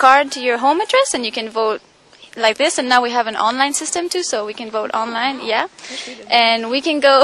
card to your home address, and you can vote like this. And now we have an online system too, so we can vote online. Yeah, and we can go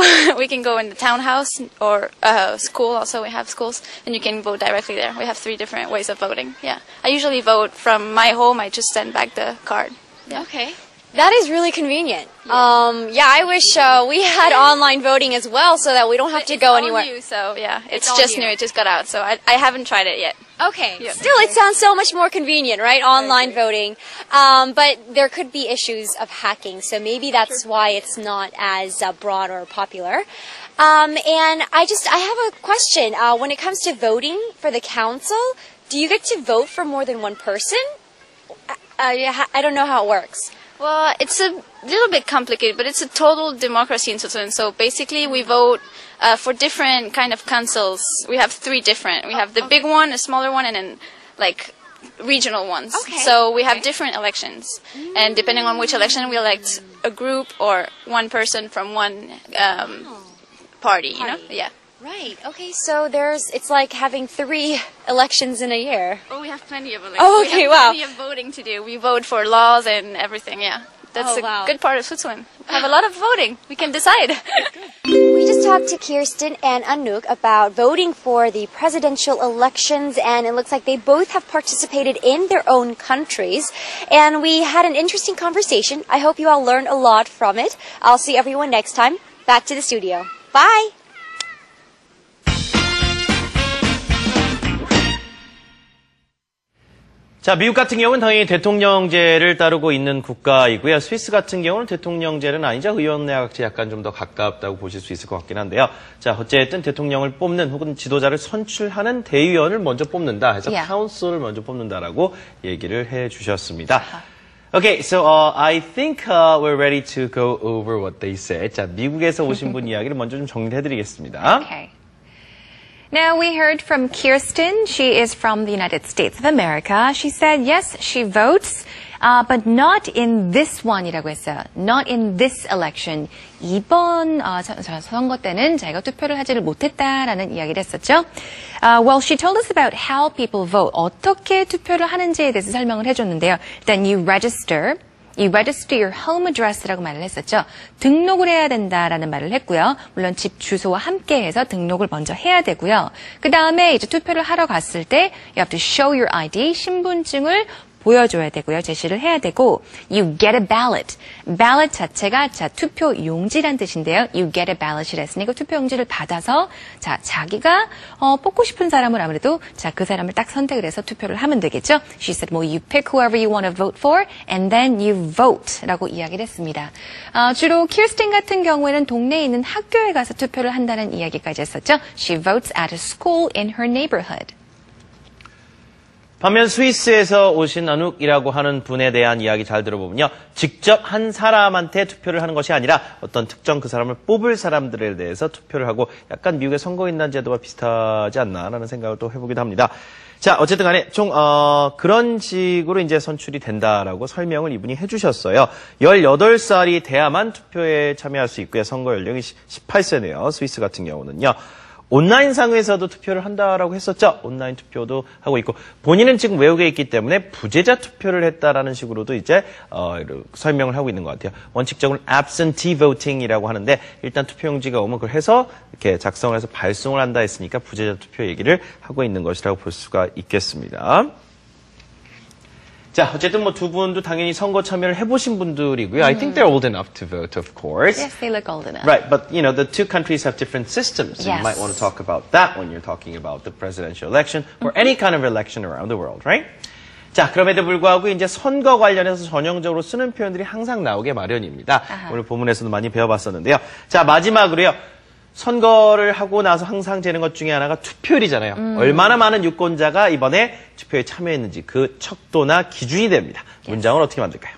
in the townhouse or school. Also, we have schools, and you can vote directly there. We have 3 different ways of voting. Yeah, I usually vote from my home. I just send back the card. Yeah. Okay. That is really convenient. Yeah, I wish we had online voting as well, so that we don't have to go anywhere. New, so yeah, it's just new. It just got out, so I haven't tried it yet. Okay. Yeah. Still, it sounds so much more convenient, right? Online voting. But there could be issues of hacking, so maybe that's why it's not as broad or popular. And I have a question. When it comes to voting for the council, do you get to vote for more than one person? I don't know how it works. Well, it's a little bit complicated, but it's a total democracy in Switzerland. So basically, we vote for different kind of councils. We have 3 different. We have the big one, a smaller one, and then like regional ones. Okay. So we have different elections, and depending on which election, we elect a group or one person from one party. You know? Yeah. Right. Okay. So it's like having 3 elections in a year. Oh, we have plenty of elections. Oh, okay. We have plenty of voting to do. We vote for laws and everything. Yeah, that's a good part of Switzerland. We have a lot of voting. We can decide. We just talked to Kirsten and Anouk about voting for the presidential elections, and it looks like they both have participated in their own countries. And we had an interesting conversation. I hope you all learned a lot from it. I'll see everyone next time. Back to the studio. Bye. 자, 미국 같은 경우는 당연히 대통령제를 따르고 있는 국가이고요. 스위스 같은 경우는 대통령제는 아니죠. 의원내각제 약간 좀 더 가깝다고 보실 수 있을 것 같긴 한데요. 자, 어쨌든 대통령을 뽑는 혹은 지도자를 선출하는 대의원을 먼저 뽑는다 해서 카운슬을 먼저 뽑는다라고 얘기를 해 주셨습니다. Okay, so I think we're ready to go over what they said. 자, 미국에서 오신 분 이야기를 먼저 좀 정리해 드리겠습니다. Okay. Now we heard from Kirsten. She is from the United States of America. She said, yes, she votes, but not in this one이라고 했어요. Not in this election. 이번 선거 때는 자기가 투표를 하지를 못했다라는 이야기를 했었죠. Well, she told us about how people vote. 어떻게 투표를 하는지에 대해서 설명을 해줬는데요. 일단 you register your home address라고 말을 했었죠. 등록을 해야 된다라는 말을 했고요. 물론 집 주소와 함께 해서 등록을 먼저 해야 되고요. 그 다음에 이제 투표를 하러 갔을 때 you have to show your ID, 신분증을 보여줘야 되고요. 제시를 해야 되고 you get a ballot. ballot 자체가 투표 용지란 뜻인데요. you get a ballot이라 했으니까 투표 용지를 받아서 자기가 뽑고 싶은 사람을 아무래도 그 사람을 딱 선택을 해서 투표를 하면 되겠죠. She said, well, you pick whoever you want to vote for and then you vote라고 이야기를 했습니다. 주로 키rstin 같은 경우에는 동네에 있는 학교에 가서 투표를 한다는 이야기까지 했었죠. She votes at a school in her neighborhood. 반면 스위스에서 오신 아눅이라고 하는 분에 대한 이야기 잘 들어보면요. 직접 한 사람한테 투표를 하는 것이 아니라 어떤 특정 그 사람을 뽑을 사람들에 대해서 투표를 하고 약간 미국의 선거인단 제도와 비슷하지 않나라는 생각을 또 해보기도 합니다. 자, 어쨌든 간에 그런 식으로 이제 선출이 된다라고 설명을 이분이 해주셨어요. 18살이 돼야만 투표에 참여할 수 있고요. 선거 연령이 18세네요. 스위스 같은 경우는요. 온라인상에서도 투표를 한다라고 했었죠. 온라인 투표도 하고 있고 본인은 지금 외국에 있기 때문에 부재자 투표를 했다라는 식으로도 이제 설명을 하고 있는 것 같아요. 원칙적으로는 absentee voting이라고 하는데 일단 투표용지가 오면 그걸 해서 이렇게 작성을 해서 발송을 한다 했으니까 부재자 투표 얘기를 하고 있는 것이라고 볼 수가 있겠습니다. 자, 어쨌든 두 분도 당연히 선거 참여를 해보신 분들이고요. I think they're old enough to vote, of course. Yes, they look old enough. Right, but the two countries have different systems. So yes. You might want to talk about that when you're talking about the presidential election or any kind of election around the world, right? 자, 그럼에도 불구하고 이제 선거 관련해서 전형적으로 쓰는 표현들이 항상 나오게 마련입니다. 오늘 본문에서도 많이 배워봤었는데요. 자, 마지막으로요. 선거를 하고 나서 항상 재는 것 중에 하나가 투표율이잖아요. 얼마나 많은 유권자가 이번에 투표에 참여했는지 그 척도나 기준이 됩니다. 문장을 어떻게 만들까요?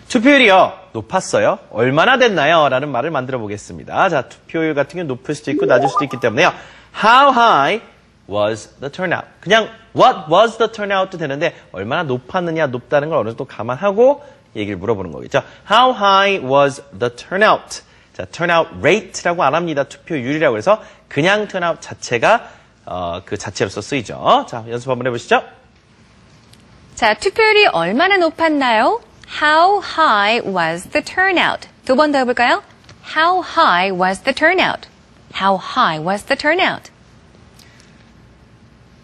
투표율이요. 높았어요. 얼마나 됐나요? 라는 말을 만들어 보겠습니다. 자, 투표율 같은 경우는 높을 수도 있고 낮을 수도 있기 때문에요. How high was the turnout? 그냥 what was the turnout도 되는데 얼마나 높았느냐, 높다는 걸 어느 정도 감안하고 얘기를 물어보는 거겠죠. How high was the turnout? 자, turnout rate라고 안 합니다. 투표율이라고 해서 그냥 turnout 자체가 그 자체로서 쓰이죠. 자, 연습 한번 해보시죠. 자, 투표율이 얼마나 높았나요? How high was the turnout? 두 번 더 해볼까요? How high was the turnout? How high was the turnout?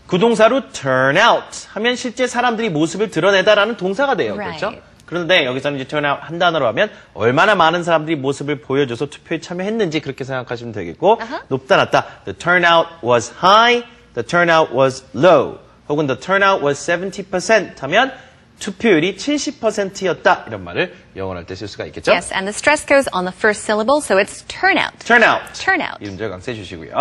구동사로 turn out 하면 실제 사람들이 모습을 드러내다라는 동사가 돼요. Right. 그렇죠? 그런데 여기서는 이제 turn out 한 단어로 하면 얼마나 많은 사람들이 모습을 보여줘서 투표에 참여했는지 그렇게 생각하시면 되겠고 높다 낮다. The turnout was high, the turnout was low. 혹은 the turnout was 70% 하면 투표율이 70%였다. 이런 말을 영어로 할 때 쓸 수가 있겠죠? Yes, and the stress goes on the first syllable, so it's turnout. turnout. Turnout. 이름절 강조해 주시고요.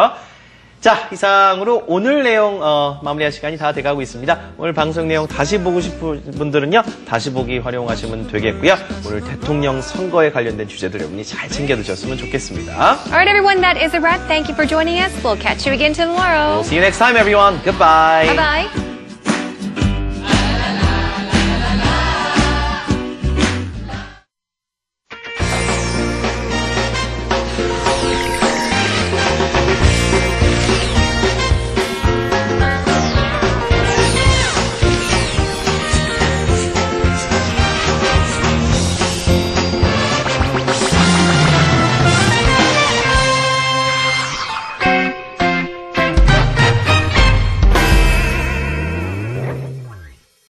자, 이상으로 오늘 내용 마무리할 시간이 다 돼가고 있습니다. 오늘 방송 내용 다시 보고 싶은 분들은요. 다시 보기 활용하시면 되겠고요. 오늘 대통령 선거에 관련된 주제들 여러분이 잘 챙겨두셨으면 좋겠습니다. Alright, everyone, that is a wrap. Thank you for joining us. We'll catch you again tomorrow. We'll see you next time, everyone. Goodbye. Bye-bye.